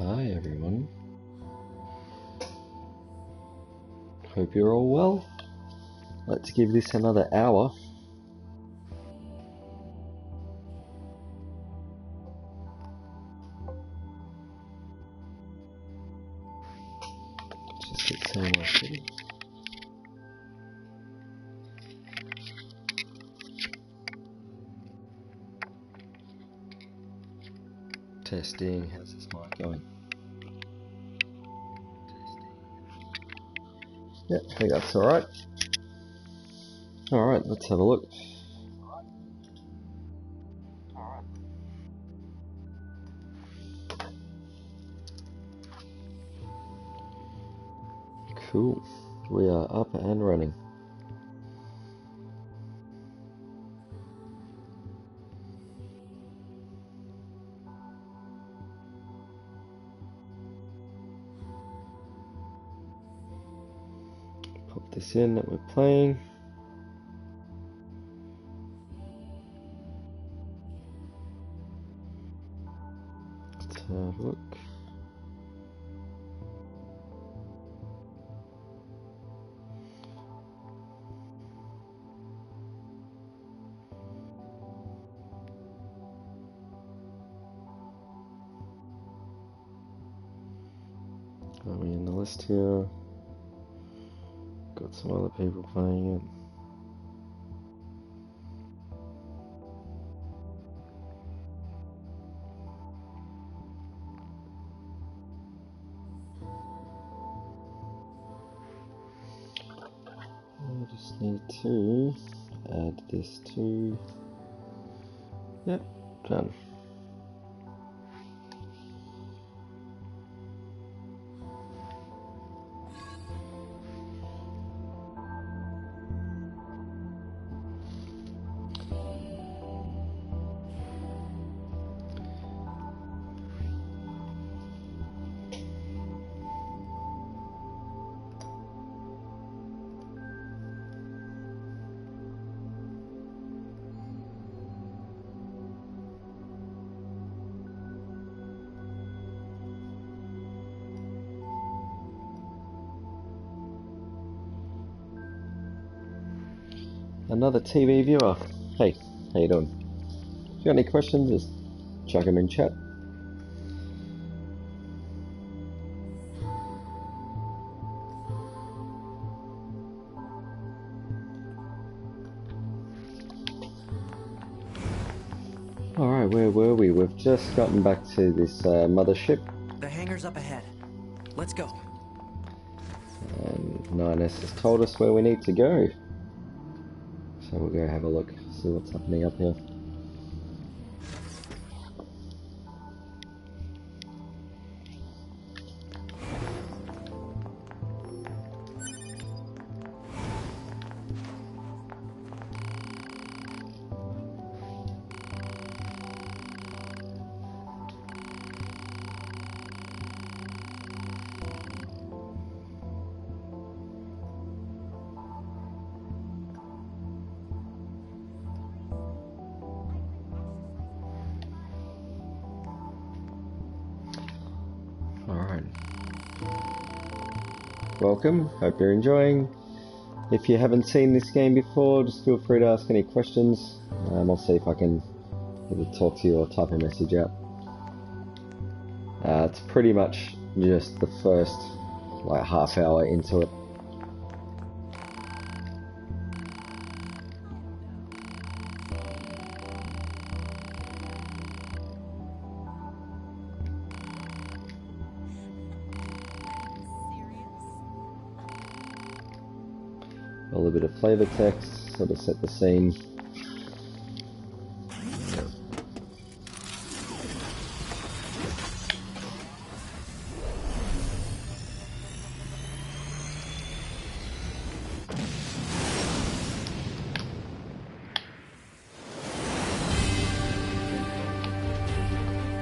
Hi everyone. Hope you're all well. Let's give this another hour. Just get some more city. Testing, how's this mic going? Yep, I think that's alright. Alright, let's have a look. Cool, we are up and running. Pop this in that we're playing. Let's have a look. Are we in the list here? Got some other people playing it. I just need to add this to... Yep, done. Another TV viewer. Hey, how you doing? If you got any questions, just chuck them in chat. Alright, where were we? We've just gotten back to this mothership. The hangar's up ahead. Let's go. And 9S has told us where we need to go. So we'll go have a look, see what's happening up here. Alright. Welcome, hope you're enjoying. If you haven't seen this game before, just feel free to ask any questions. I'll see if I can either talk to you or type a message out. It's pretty much just the first like half hour into it. A little bit of flavor text, sort of set the scene.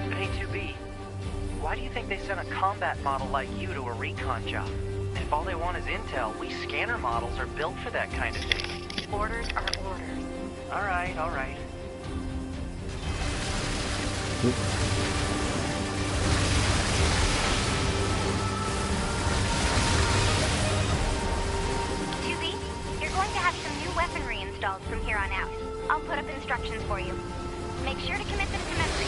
P2B, why do you think they sent a combat model like you to a recon job? If all they want is intel, we scanner models are built for that kind of thing. Orders are orders. Alright, alright. new weaponry installed from here on out. I'll put up instructions for you. Make sure to commit them to memory.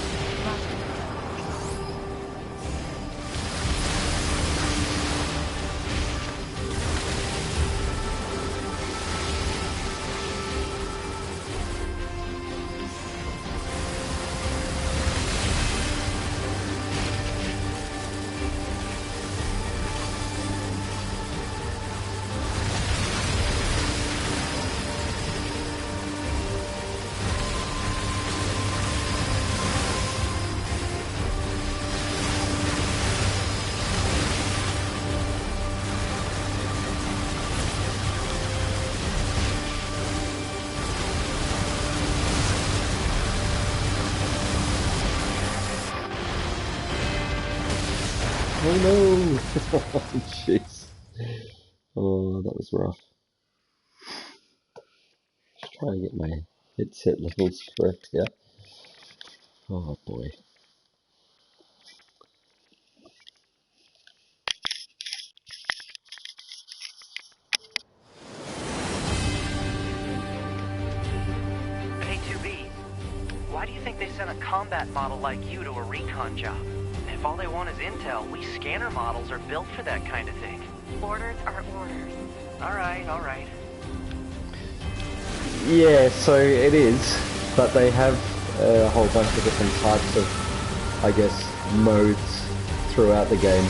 Oh no! Oh jeez. Oh, that was rough. Just try and get my headset levels correct here. Oh boy. Hey, 2B, why do you think they sent a combat model like you to a recon job? If all they want is intel, we scanner models are built for that kind of thing. Orders are orders. Alright, alright. Yeah, so it is, but they have a whole bunch of different types of, I guess, modes throughout the game.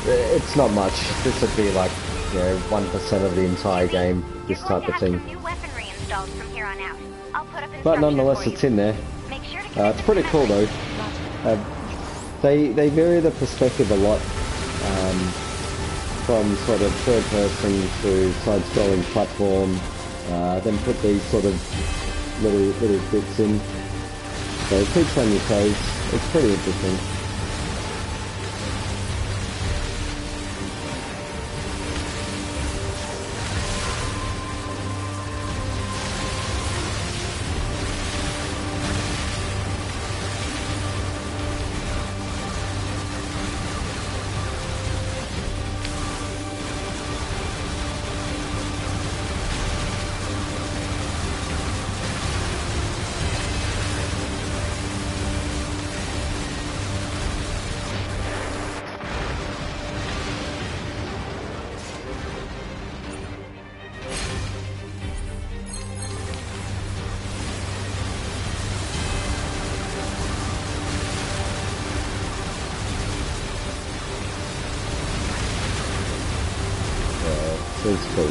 It's not much. This would be like, you know, 1% of the entire game, this type of thing. New weaponry installed from here on out. I'll put up But nonetheless, for you. it's in there. Make sure to It's pretty cool though. They vary the perspective a lot, from sort of third person to side-scrolling platform. Then put these sort of little bits in. So it keeps on your toes. It's pretty interesting. It's cool.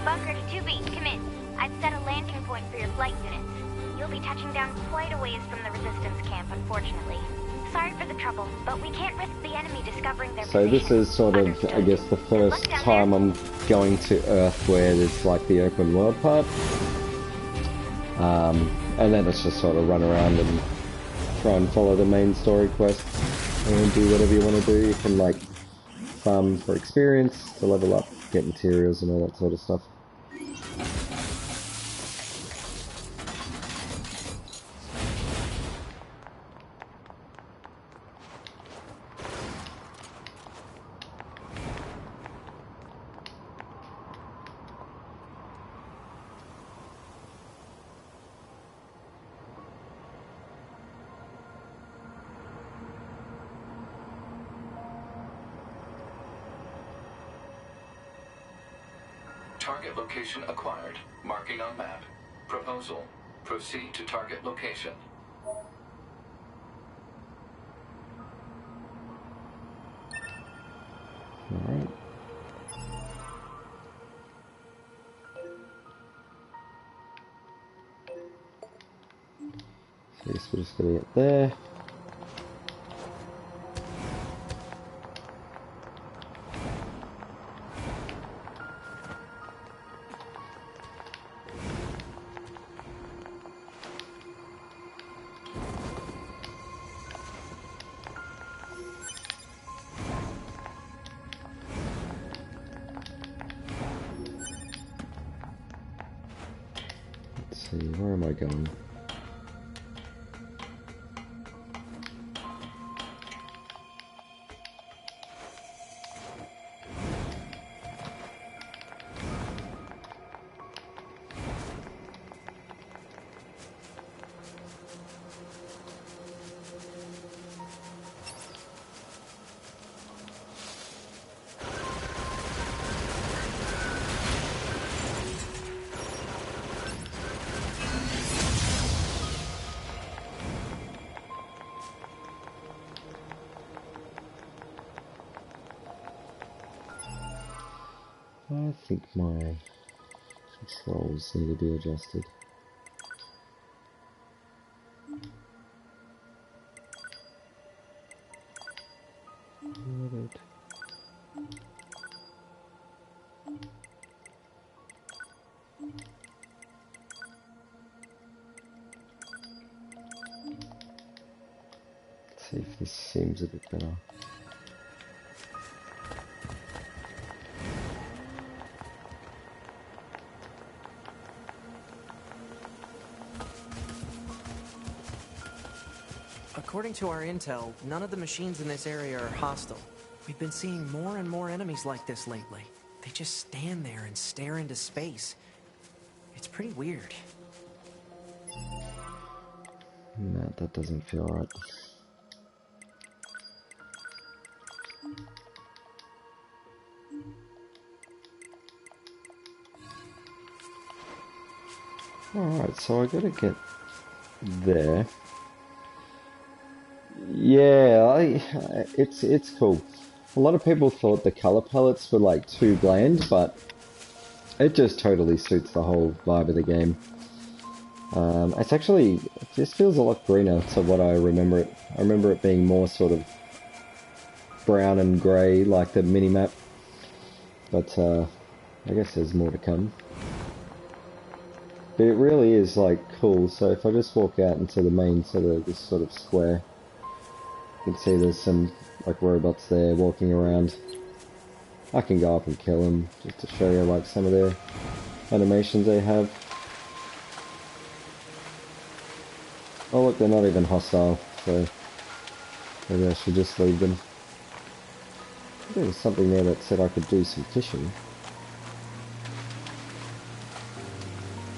Bunker to 2B, come in. I've set a landing point for your flight units. You'll be touching down quite a ways from the resistance camp, unfortunately. Sorry for the trouble, but we can't risk the enemy discovering their So this is sort of, I guess, the first time I'm going to Earth where there's like the open world part. And then it's just sort of run around and try and follow the main story quest and do whatever you want to do. You can like farm for experience to level up, get materials and all that sort of stuff. Target location acquired. Marking on map. Proposal. Proceed to target location. Alright. So I guess we're just gonna get there. Let's see, where am I going? I think my controls need to be adjusted. Let's see if this seems a bit better. According to our intel, none of the machines in this area are hostile. We've been seeing more and more enemies like this lately. They just stand there and stare into space. It's pretty weird. No, that doesn't feel right. Alright, so I gotta get there. Yeah, it's cool. A lot of people thought the color palettes were like too bland, but it just totally suits the whole vibe of the game. It's actually, it just feels a lot greener to what I remember it. I remember it being more sort of brown and grey like the mini-map, but I guess there's more to come. But it really is like cool, so if I just walk out into the main this sort of square, you can see there's some like robots there walking around. I can go up and kill them just to show you like some of their animations they have. Oh look, they're not even hostile, so maybe I should just leave them. There was something there that said I could do some fishing.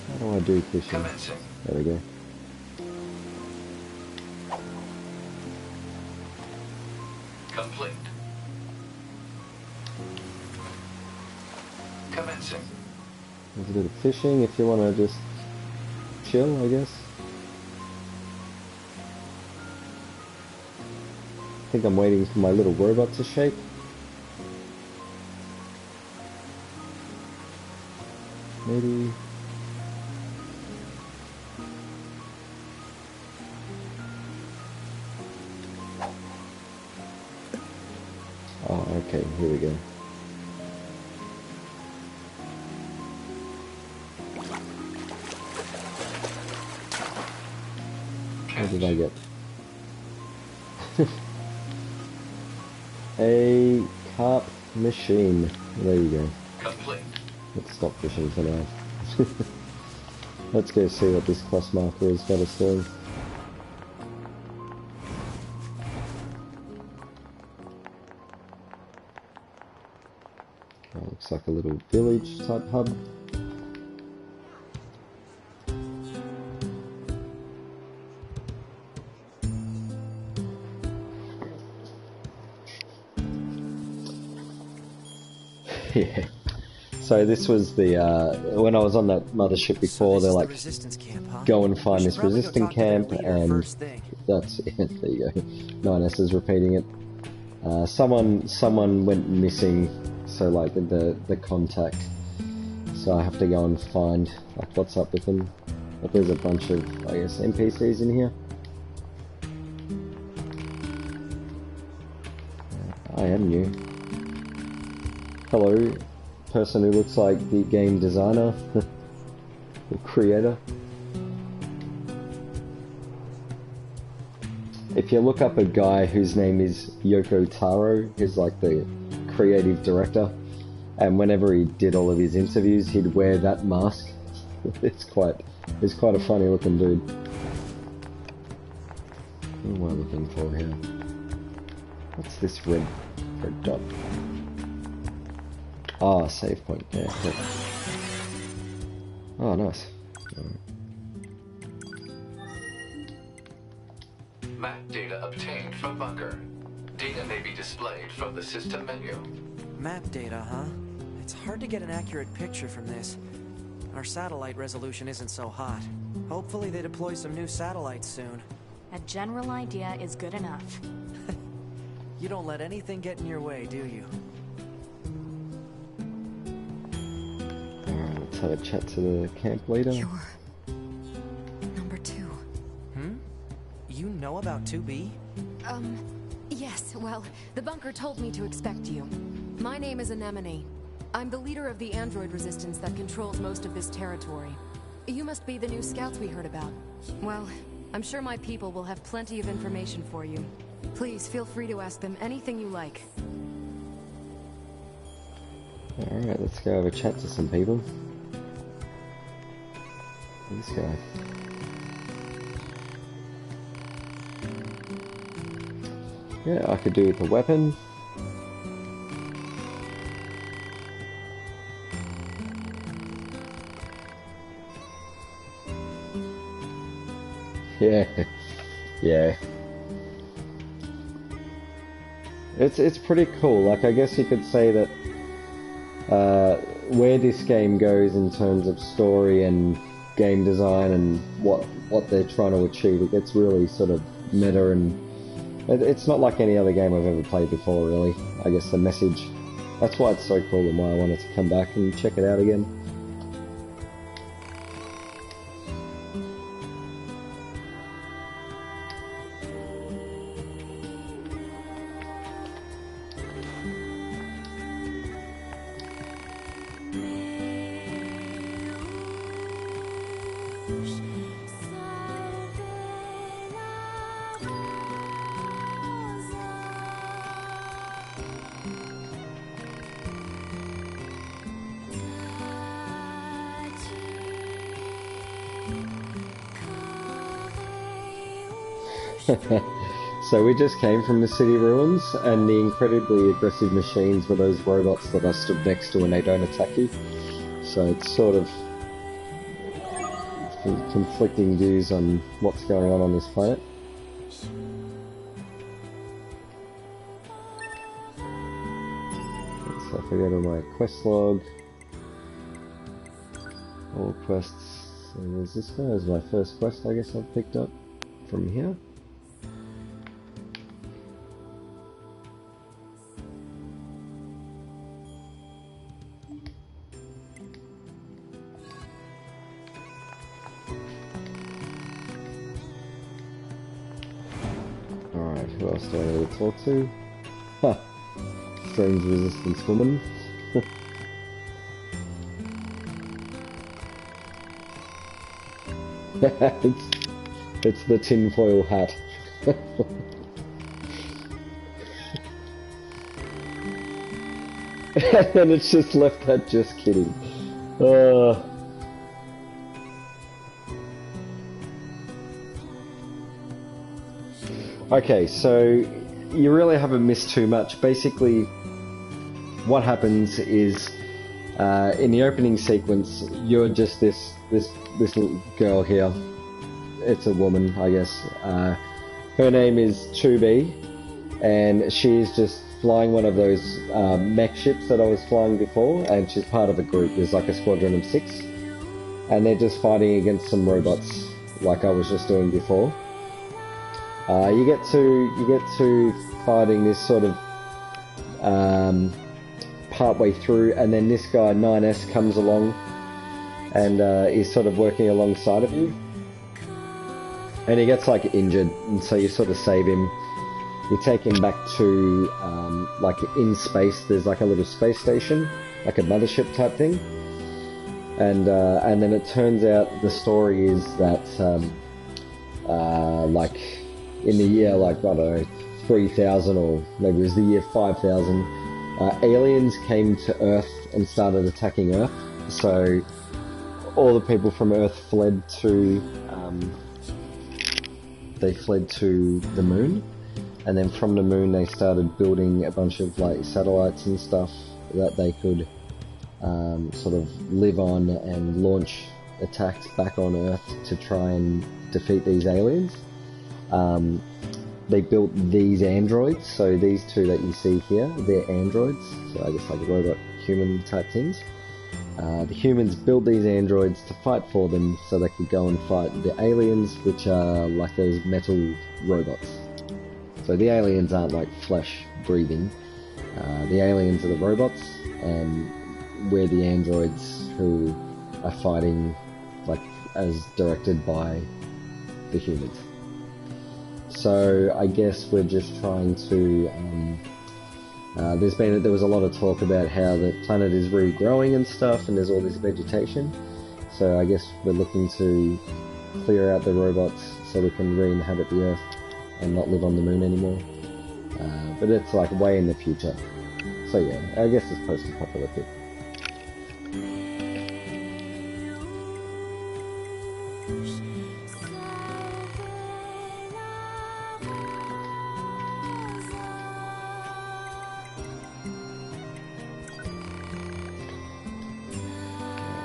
How do I do fishing? There we go. Complete. Commencing. There's a bit of fishing if you want to just chill, I guess. I think I'm waiting for my little robot to shake. Maybe. Oh, okay, here we go. What did I get? A carp machine. There you go. Complete. Let's stop fishing for now. Let's go see what this quest marker is got us doing. Oh, looks like a little village type hub. Yeah. So this was the, when I was on that mothership before, they're like, go and find this resistant camp, and that's it. There you go. 9S is repeating it. Someone went missing, so like the contact. So I have to go and find like what's up with them. But there's a bunch of, I guess, NPCs in here. I am new. Hello, person who looks like the game designer, or creator. If you look up a guy whose name is Yoko Taro, who's like the creative director, and whenever he did all of his interviews, he'd wear that mask. It's quite a funny looking dude. What am I looking for here? What's this red dot? Ah, save point. Yeah. Cool. Oh, nice. Map data obtained from bunker. Data may be displayed from the system menu. Map data, huh? It's hard to get an accurate picture from this. Our satellite resolution isn't so hot. Hopefully they deploy some new satellites soon. A general idea is good enough. You don't let anything get in your way, do you? have a chat to the camp leader. You're number 2. You know about 2B? Yes, well, the bunker told me to expect you. My name is Anemone. I'm the leader of the android resistance that controls most of this territory. You must be the new scouts we heard about. Well, I'm sure my people will have plenty of information for you. Please feel free to ask them anything you like. Alright, let's go have a chat to some people. This guy. Yeah, I could do with a weapon. Yeah, yeah. It's pretty cool. Like, I guess you could say that where this game goes in terms of story and game design and what they're trying to achieve, it gets really sort of meta, and it's not like any other game I've ever played before, really. I guess the message, that's why it's so cool and why I wanted to come back and check it out again. So we just came from the city ruins, and the incredibly aggressive machines were those robots that I stood next to and they don't attack you. So it's sort of conflicting views on what's going on this planet. So if I go to my quest log, all quests, so there's this guy as my first quest I guess I've picked up from here. Alright, who else do I need to talk to? Huh. Strange resistance woman. it's the tinfoil hat. And then it's just left at just kidding. Okay, so you really haven't missed too much. Basically, what happens is in the opening sequence, you're just this little girl here. It's a woman, I guess. Her name is 2B, and she's just flying one of those mech ships that I was flying before, and she's part of a group. There's like a squadron of 6, and they're just fighting against some robots, like I was just doing before. You get to fighting this sort of part way through, and then this guy 9S comes along and is sort of working alongside of you, and he gets like injured, and so you sort of save him. You take him back to like in space. There's like a little space station, like a mothership type thing, and then it turns out the story is that like in the year, like, I don't know, 3000, or maybe it was the year 5000, aliens came to Earth and started attacking Earth. So all the people from Earth fled to the moon, and then from the moon they started building a bunch of like satellites and stuff that they could sort of live on and launch attacks back on Earth to try and defeat these aliens. They built these androids, so these two that you see here, they're androids, so I guess like robot human type things. The humans built these androids to fight for them so they could go and fight the aliens, which are like those metal robots. So the aliens aren't like flesh breathing, the aliens are the robots, and we're the androids who are fighting, like, as directed by the humans. So I guess we're just trying to, there was a lot of talk about how the planet is regrowing and stuff, and there's all this vegetation. So I guess we're looking to clear out the robots so we can re-inhabit the Earth and not live on the moon anymore. But it's like way in the future. So yeah, I guess it's post-apocalyptic.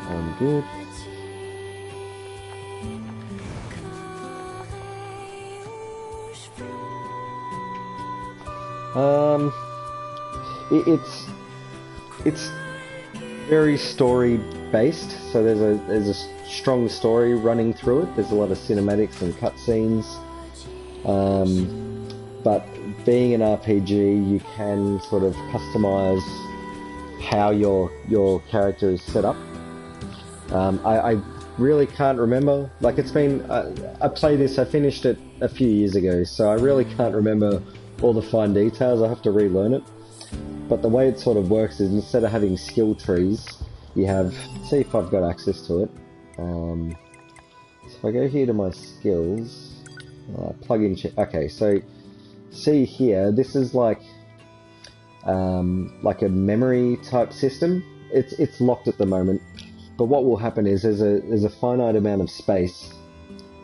I'm good. It's very story based, so there's a strong story running through it. There's a lot of cinematics and cutscenes, but being an RPG, you can sort of customize how your character is set up. I really can't remember. Like, it's been I played this. I finished it a few years ago, so I really can't remember all the fine details. I have to relearn it. But the way it sort of works is, instead of having skill trees, you have, see if I've got access to it. So if I go here to my skills, plug-in, okay, so see here, this is like a memory type system. It's locked at the moment, but what will happen is there's a finite amount of space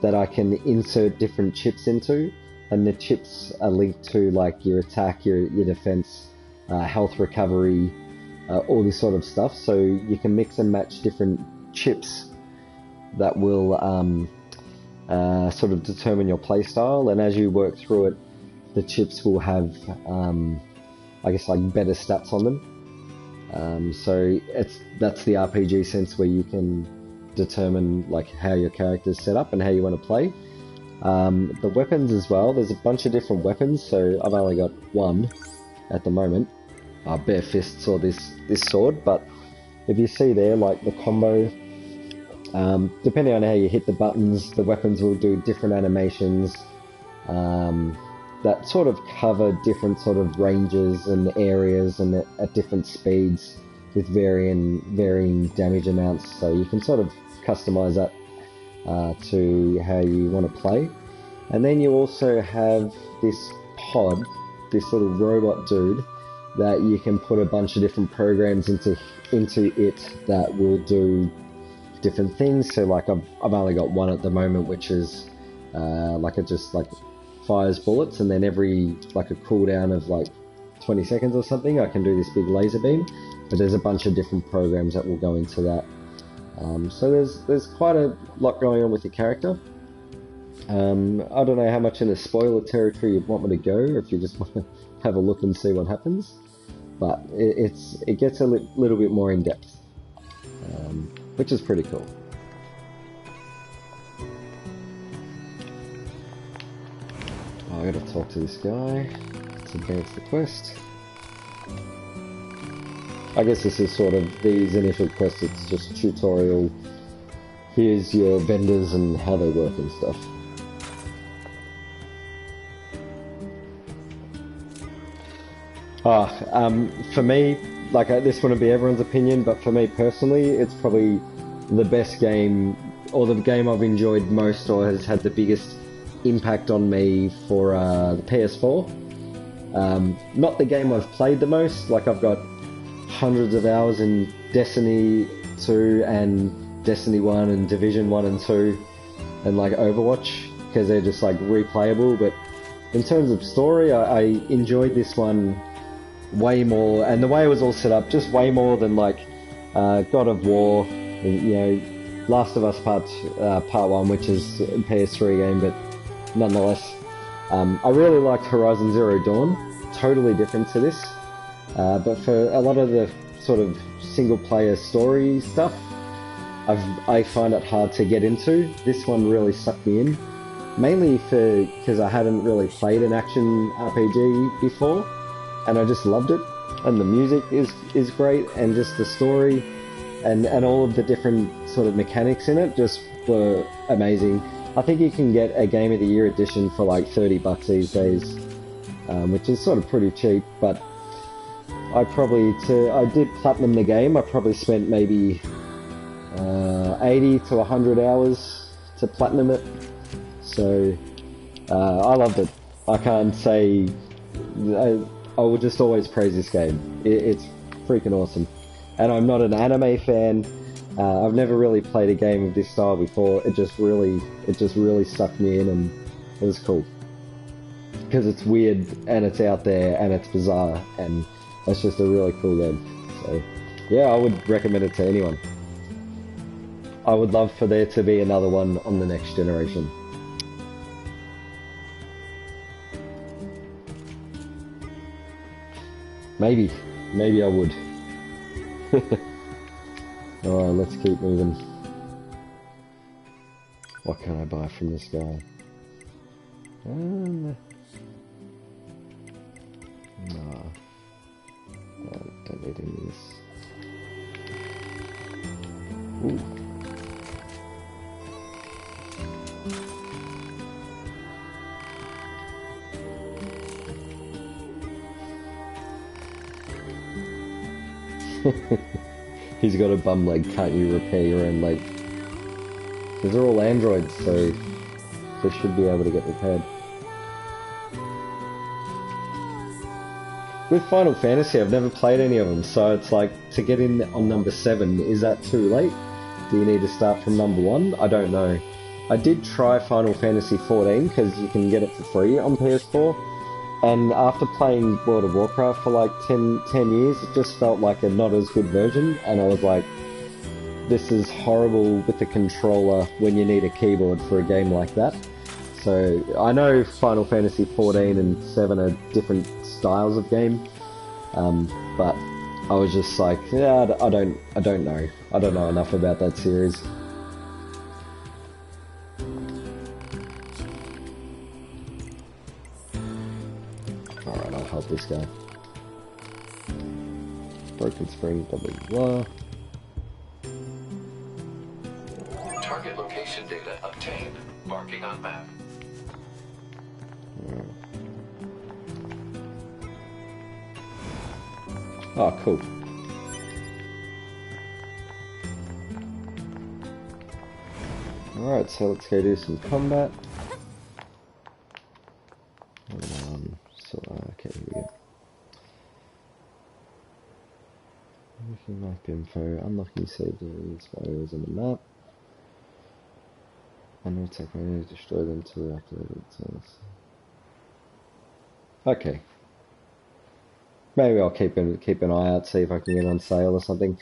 that I can insert different chips into, and the chips are linked to like your attack, your defense, health recovery, all this sort of stuff. So you can mix and match different chips that will sort of determine your playstyle, and as you work through it, the chips will have, I guess, like better stats on them. So that's the RPG sense, where you can determine like how your character's set up and how you want to play. The weapons as well, there's a bunch of different weapons, so I've only got one at the moment, bare fists or this sword, but if you see there, like the combo, depending on how you hit the buttons, the weapons will do different animations that sort of cover different sort of ranges and areas, and at different speeds with varying damage amounts, so you can sort of customize that to how you want to play. And then you also have this pod, this little robot dude, that you can put a bunch of different programs into it that will do different things. So like I've only got one at the moment, which is like it just like fires bullets, and then every like a cooldown of like 20 seconds or something, I can do this big laser beam. But there's a bunch of different programs that will go into that. So there's quite a lot going on with the character. I don't know how much in a spoiler territory you'd want me to go, or if you just want to have a look and see what happens. But it gets a little bit more in depth, which is pretty cool. Oh, I gotta talk to this guy. Let's advance the quest. I guess this is sort of these initial quests, it's just tutorial. Here's your vendors and how they work and stuff. For me, like this wouldn't be everyone's opinion, but for me personally, it's probably the best game, or the game I've enjoyed most, or has had the biggest impact on me for the PS4. Not the game I've played the most. Like, I've got hundreds of hours in Destiny 2 and Destiny 1 and Division 1 and 2 and like Overwatch, because they're just like replayable. But in terms of story, I enjoyed this one way more, and the way it was all set up, just way more than like God of War, you know, Last of Us Part 1, which is a PS3 game, but nonetheless. I really liked Horizon Zero Dawn, totally different to this, but for a lot of the sort of single player story stuff, I find it hard to get into. This one really sucked me in, mainly because I hadn't really played an action RPG before, and I just loved it. And the music is great, and just the story, and all of the different sort of mechanics in it just were amazing. I think you can get a Game of the Year edition for like $30 these days, which is sort of pretty cheap, but I did platinum the game. I probably spent maybe 80 to 100 hours to platinum it, so I loved it. I can't say, I will just always praise this game. It's freaking awesome. And I'm not an anime fan. I've never really played a game of this style before. It just really sucked me in, and it was cool. Because it's weird, and it's out there, and it's bizarre, and it's just a really cool game. So, yeah, I would recommend it to anyone. I would love for there to be another one on the next generation. Maybe I would. Alright, let's keep moving. What can I buy from this guy? No. Don't need any of this. Ooh. He's got a bum leg, can't you repair your own leg? These are all androids, so they should be able to get repaired. With Final Fantasy, I've never played any of them, so it's like, to get in on number 7, is that too late? Do you need to start from number 1? I don't know. I did try Final Fantasy 14, because you can get it for free on PS4, and after playing World of Warcraft for like 10 years, it just felt like a not as good version, and I was like, this is horrible with the controller when you need a keyboard for a game like that. So I know Final Fantasy 14 and 7 are different styles of game, but I was just like, yeah, I don't know. I don't know enough about that series. Alright, I'll help this guy. Broken spring, blah blah blah. Target location data obtained. Marking on map. Oh, cool. Alright, so let's go do some combat. Okay, here we go. Unlocking map info, unlocking saved areas on the map. And we'll take my enemies, destroy them to reactivate themselves. Okay. Maybe I'll keep an eye out, see if I can get on sale or something.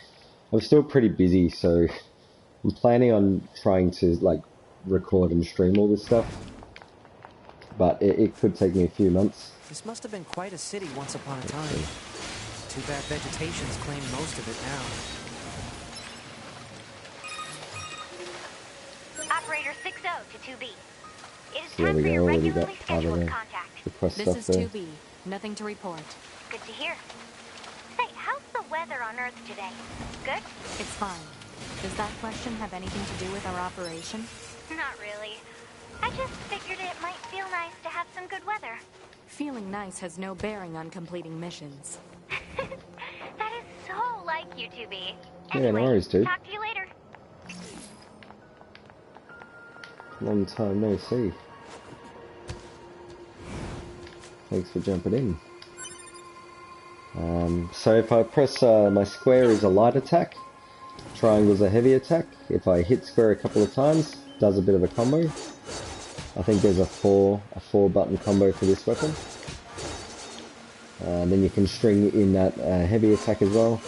I'm still pretty busy, so I'm planning on trying to like record and stream all this stuff. But it could take me a few months. This must have been quite a city once upon a time. Too bad vegetation's claimed most of it now. Operator 60 to 2B. It is There time we for go, your already got regularly part of scheduled the contact. request This stuff is there. 2B. Nothing to report. Good to hear. Say, how's the weather on Earth today? Good? It's fine. Does that question have anything to do with our operation? Not really. I just figured it might feel nice to have some good weather. Feeling nice has no bearing on completing missions. That is so like you, 2B. Yeah, no worries, dude. Talk to you later. Long time no see. Thanks for jumping in. So if I press my square is a light attack, triangle's a heavy attack. If I hit square a couple of times, does a bit of a combo. I think there's a four button combo for this weapon. Then you can string in that heavy attack as well.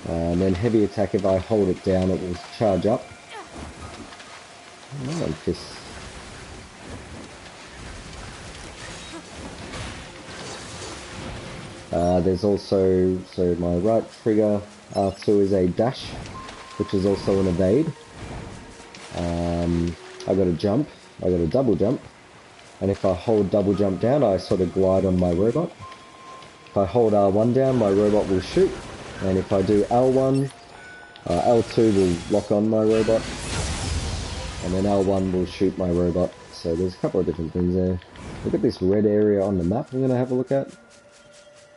And then heavy attack, if I hold it down, it will charge up. Oh, I'm pissed. There's also, so my right trigger R2 is a dash, which is also an evade. I got a jump, I got a double jump, and if I hold double jump down, I sort of glide on my robot. If I hold R1 down, my robot will shoot, And if I do L1, L2 will lock on my robot, and then L1 will shoot my robot. So there's a couple of different things there. Look at this red area on the map I'm going to have a look at.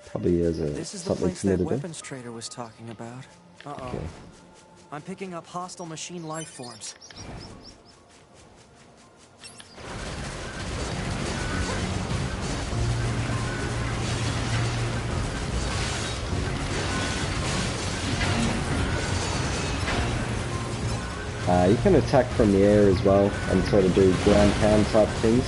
Probably as a This is the something place for me that to do. weapons trader was talking about. Uh-oh. Okay. I'm picking up hostile machine life forms. You can attack from the air as well and sort of do ground pound type things.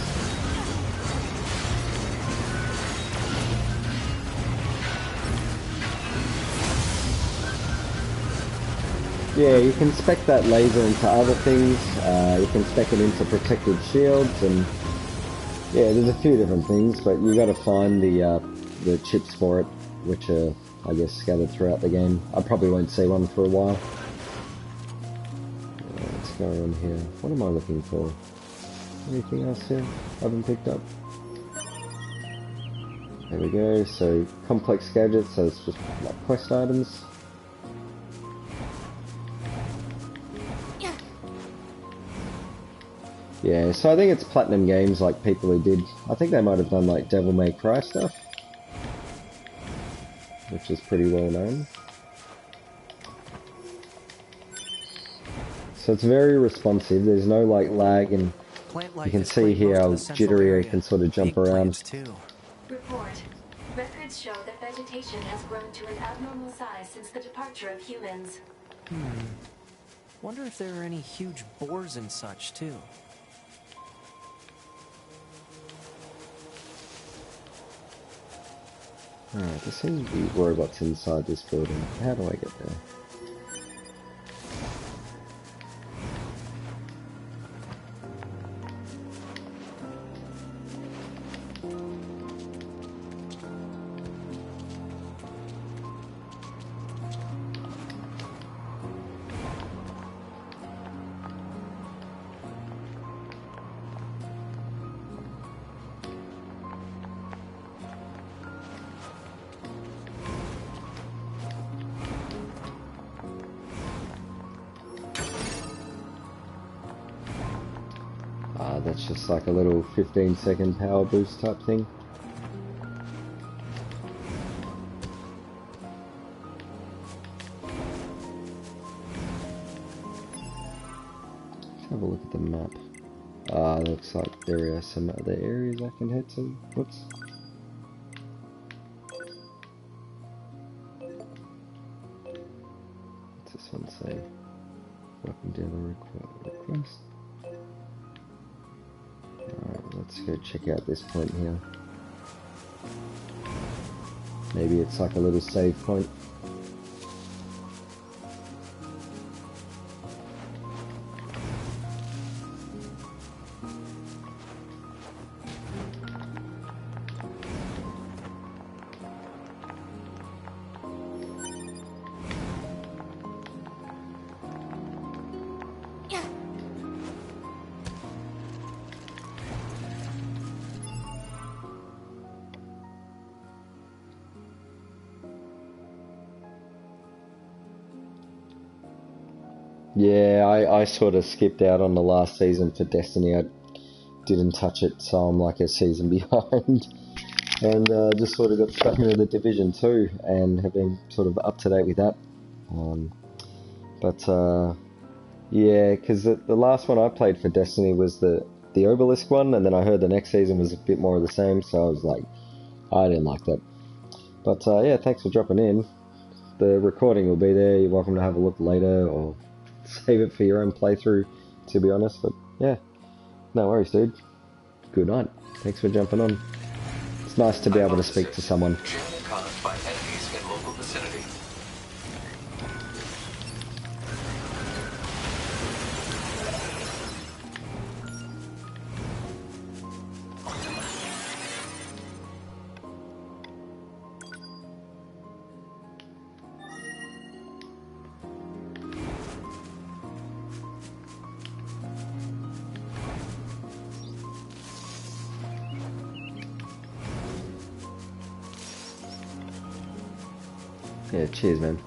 Yeah, you can spec that laser into other things. You can spec it into protected shields, and yeah, there's a few different things. But you got to find the chips for it, which are, I guess, scattered throughout the game. I probably won't see one for a while. What's going on here? What am I looking for? Anything else here I haven't picked up? There we go. So complex gadgets. So it's just like quest items. Yeah, so I think it's Platinum Games, like people who did. I think they might have done like Devil May Cry stuff, which is pretty well known. So it's very responsive. There's no like lag, and you can see here how jittery I can sort of jump around. Report. Records show that vegetation has grown to an abnormal size since the departure of humans. Wonder if there are any huge boars and such too. Alright, there seems to be robots inside this building. How do I get there? That's just like a little 15-second power boost type thing. Let's have a look at the map. Looks like there are some other areas I can head to. Whoops. What's this one say? Weapon dealer request. Alright, let's go check out this point here. Maybe it's like a little save point. Yeah, I sort of skipped out on the last season for Destiny. I didn't touch it, so I'm like a season behind. And just sort of got stuck into the Division 2 and have been sort of up to date with that. Yeah, because the last one I played for Destiny was the Obelisk one, and then I heard the next season was a bit more of the same, so I was like, I didn't like that. But yeah, thanks for dropping in. The recording will be there. You're welcome to have a look later, or save it for your own playthrough, to be honest. But yeah, no worries, dude. Good night. Thanks for jumping on. It's nice to be able to speak to someone. Jamming caused by enemies in local vicinity. Yeah, cheers, man.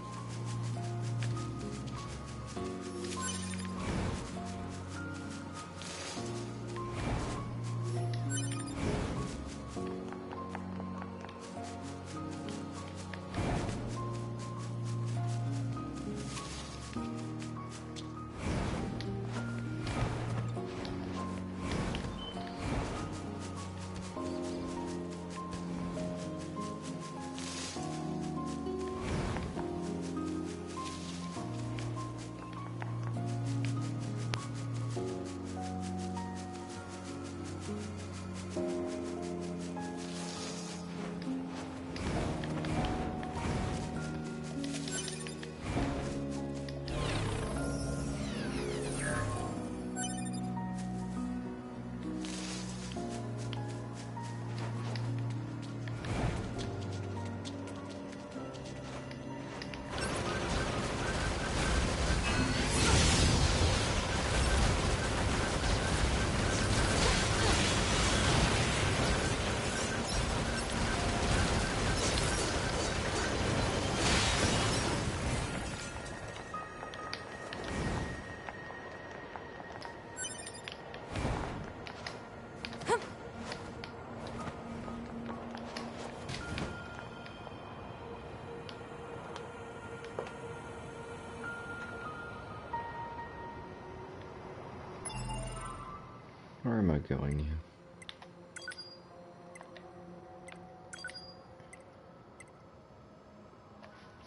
Where am I going here?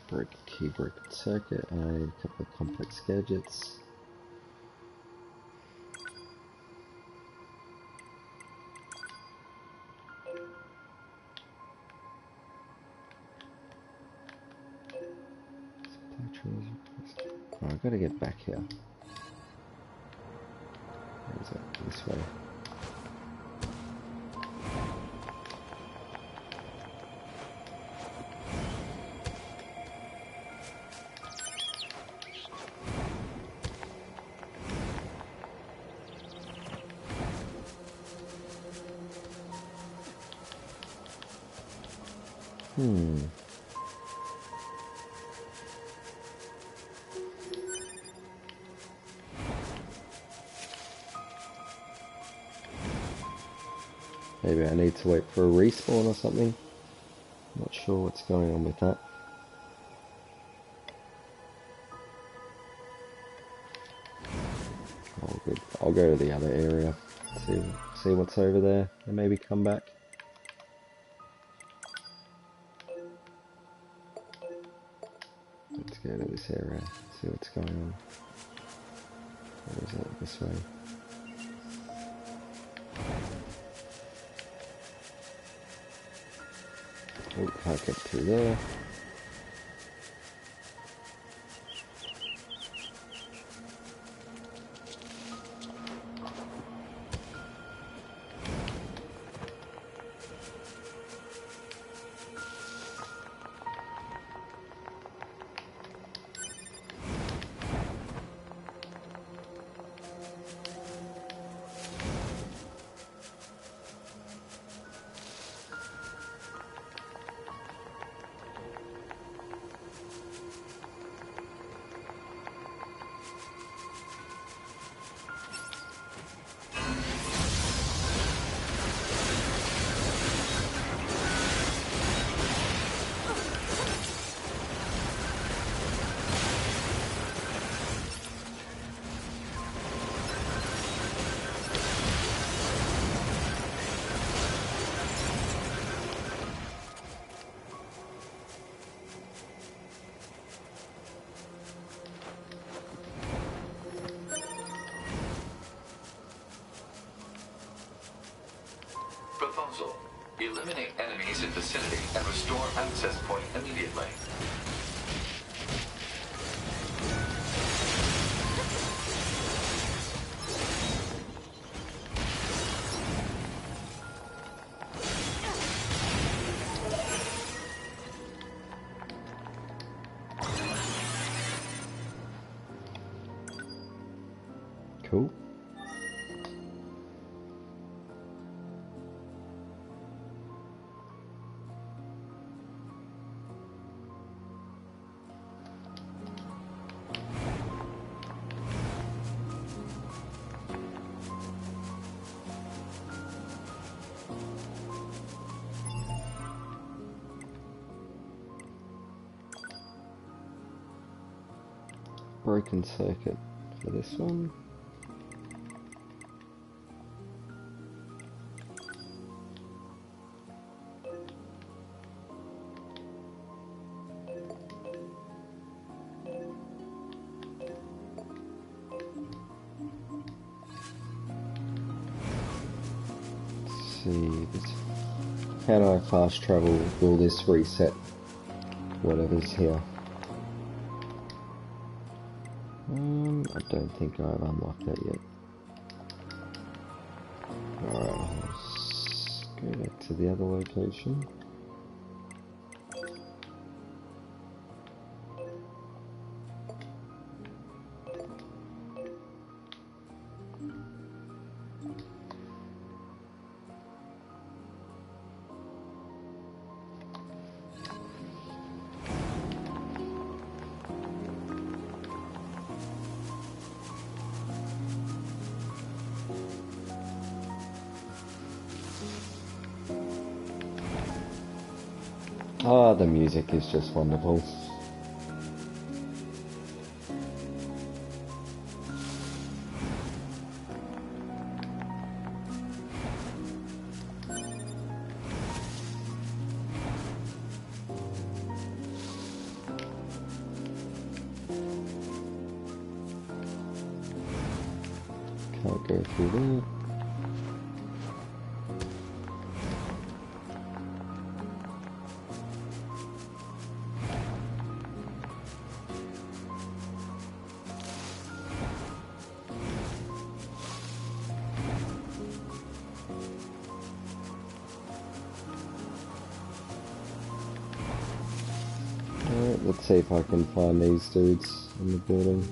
Broke key, broken circuit, I need a couple of complex gadgets. Oh, I gotta get back here. Where is it? This way. Maybe I need to wait for a respawn or something. Not sure what's going on with that. Oh, good. I'll go to the other area. See what's over there, and maybe come back. Let's go to this area. See what's going on. Where is it? This way. Oh, can't get through there. Proposal. Eliminate enemies in vicinity and restore access point immediately. Cool. Broken circuit for this one. Let's see, how do I fast travel? Will this reset whatever's here? I don't think I've unlocked that yet. Alright, let's go back to the other location. Ah, the music is just wonderful. I'll go through there. Alright, let's see if I can find these dudes in the building.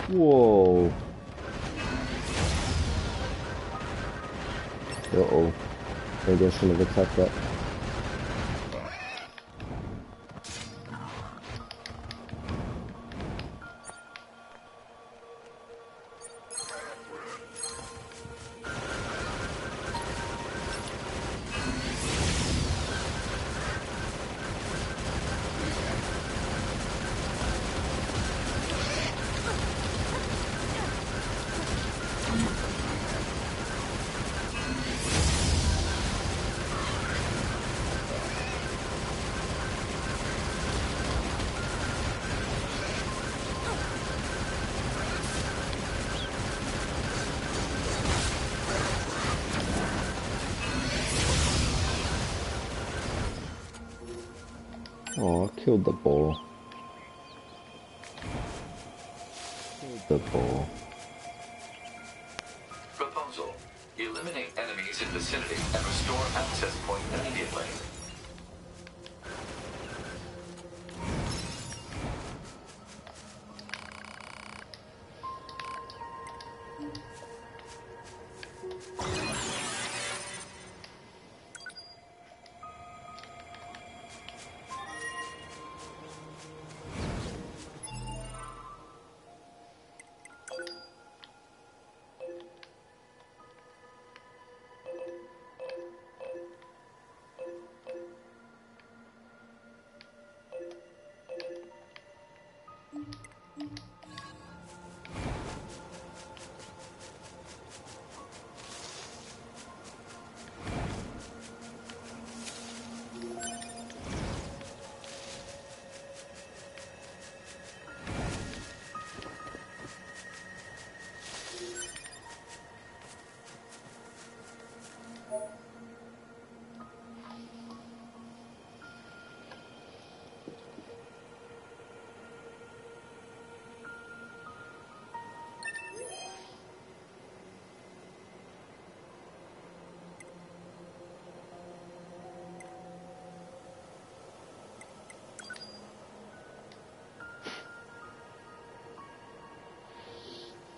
Whoa. Uh-oh. Maybe I shouldn't have attacked that. Oh, I killed the ball. Killed the ball. Proposal. Eliminate enemies in vicinity and restore access point immediately.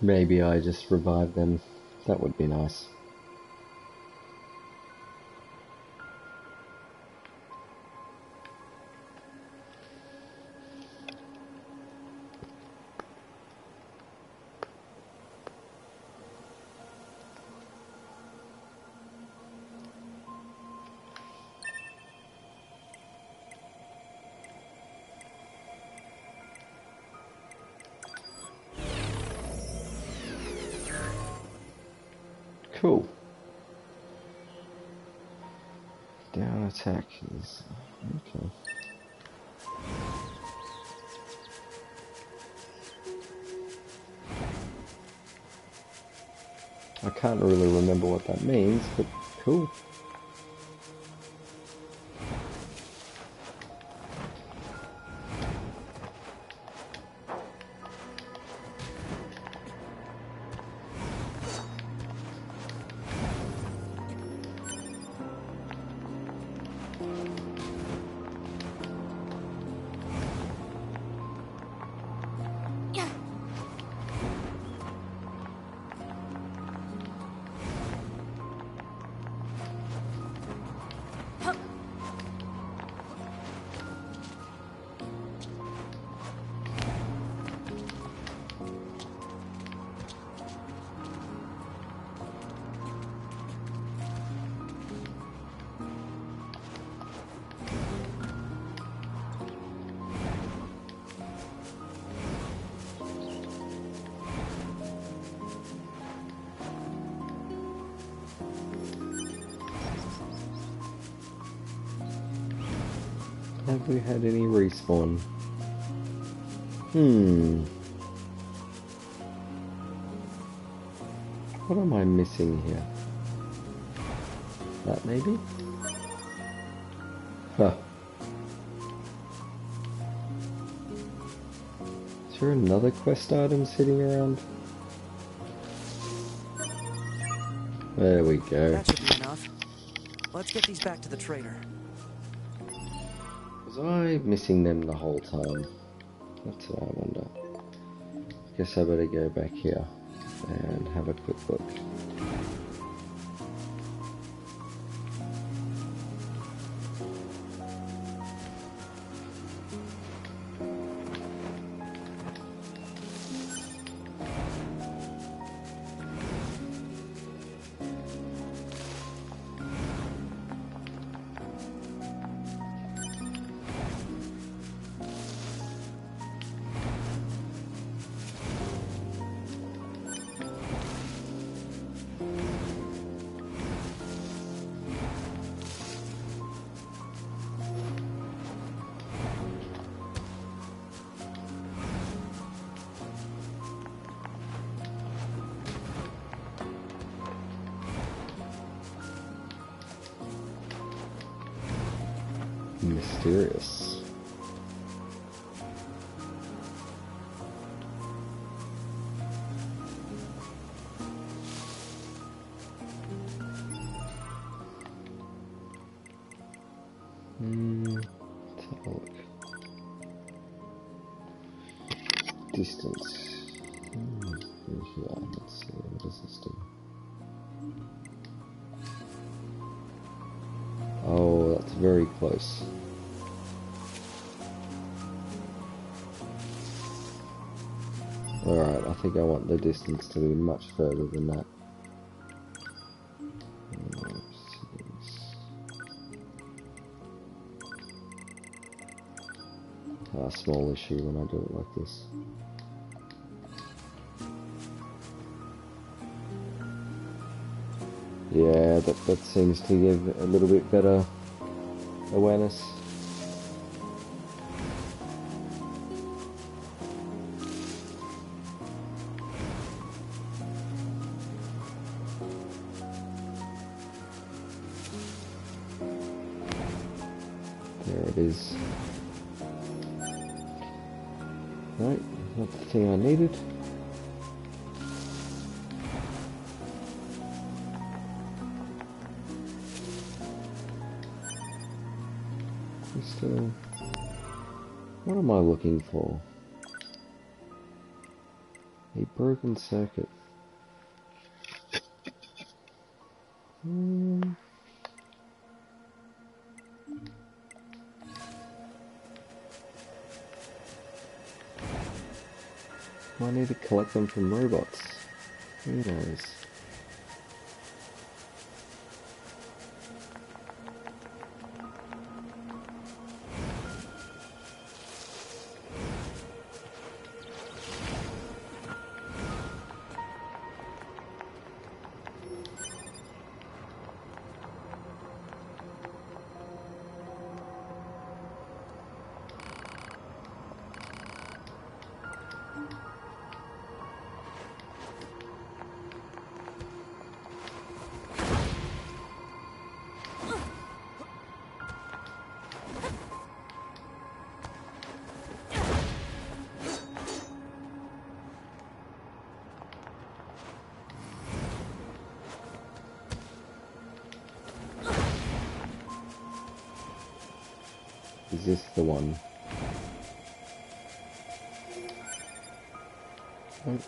Maybe I just revive them. That would be nice. Cool. Down attack is okay. I can't really remember what that means, but cool. Have we had any respawn? What am I missing here? That maybe? Huh. Is there another quest item sitting around? There we go. That should be enough. Let's get these back to the trader. Was I missing them the whole time? That's what I wonder. Guess I better go back here and have a quick look. Mysterious. Let's have a look. Distance. Let's see, what does this do? Oh, that's very close. Alright, I think I want the distance to be much further than that. A small issue when I do it like this. Yeah, that seems to give a little bit better awareness. There it is. Right, not the thing I needed. What am I looking for? A broken circuit. I need to collect them from robots. Who knows? Is this the one? Oh.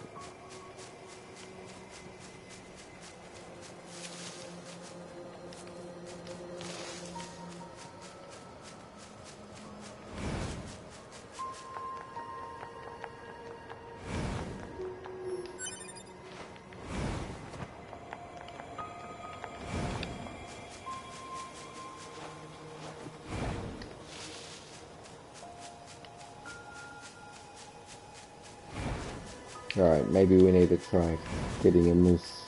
Alright, maybe we need to try getting in this.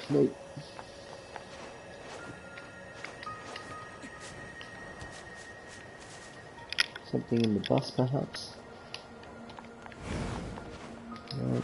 Nope. Something in the bus, perhaps? Right.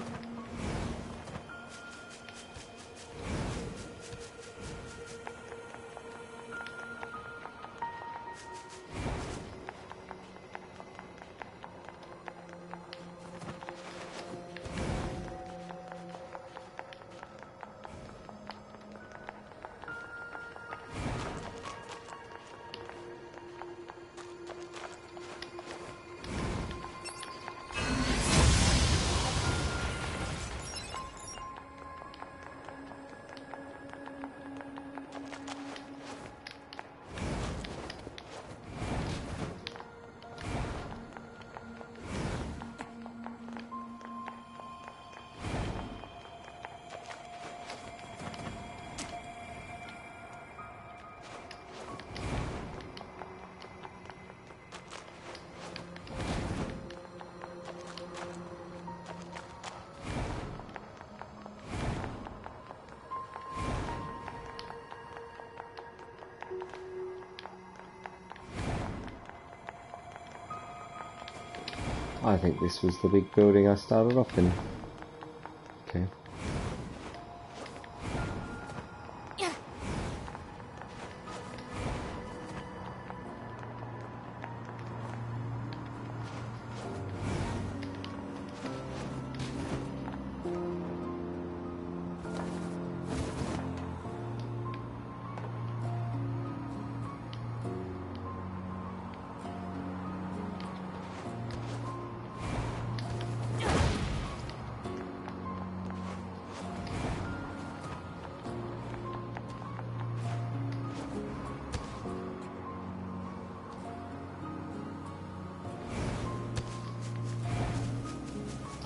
I think this was the big building I started off in. Okay.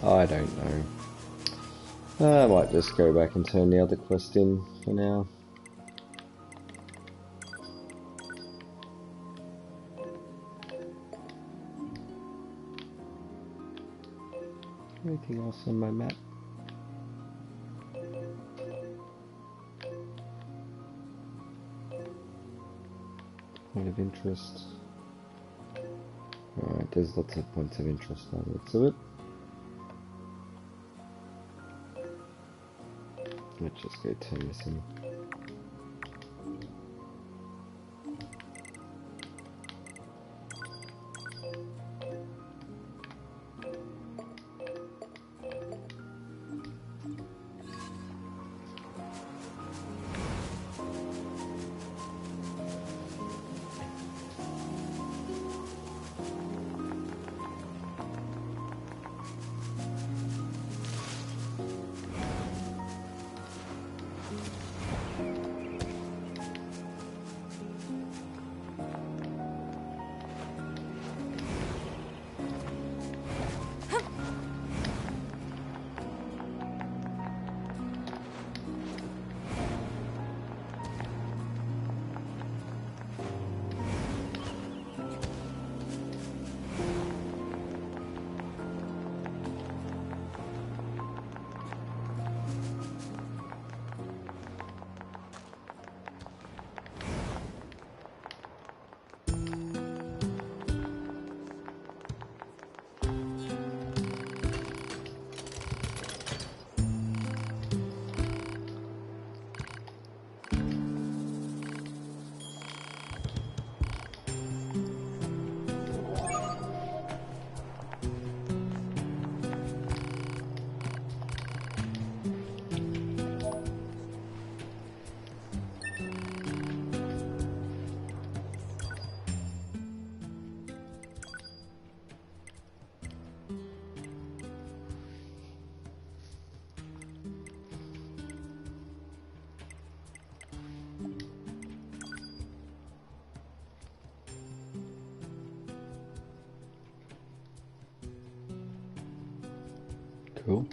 I don't know. I might just go back and turn the other quest in for now. Anything else on my map? Point of interest. Alright, there's lots of points of interest by the looks of it. Let's just go turn this in. Cool.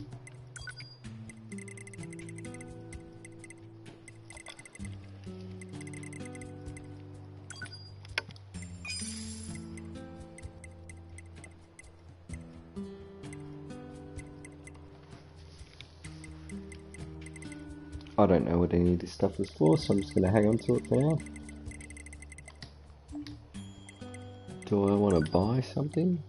I don't know what any of this stuff is for, so I'm just going to hang on to it for now. Do I want to buy something?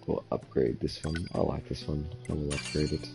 Or upgrade this one? I like this one. I will upgrade it.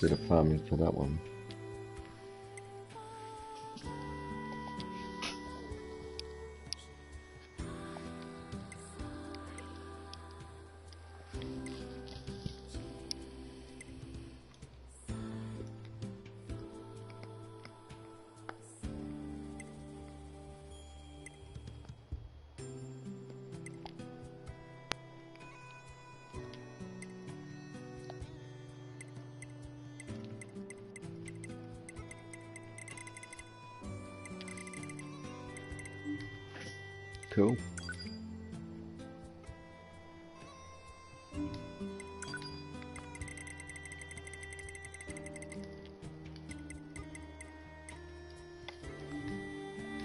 Bit of farming for that one. Cool.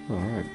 All right.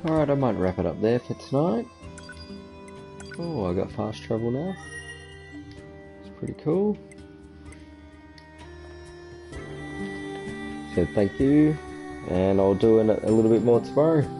Alright, I might wrap it up there for tonight. Oh, I got fast travel now. It's pretty cool. So thank you, and I'll do a little bit more tomorrow.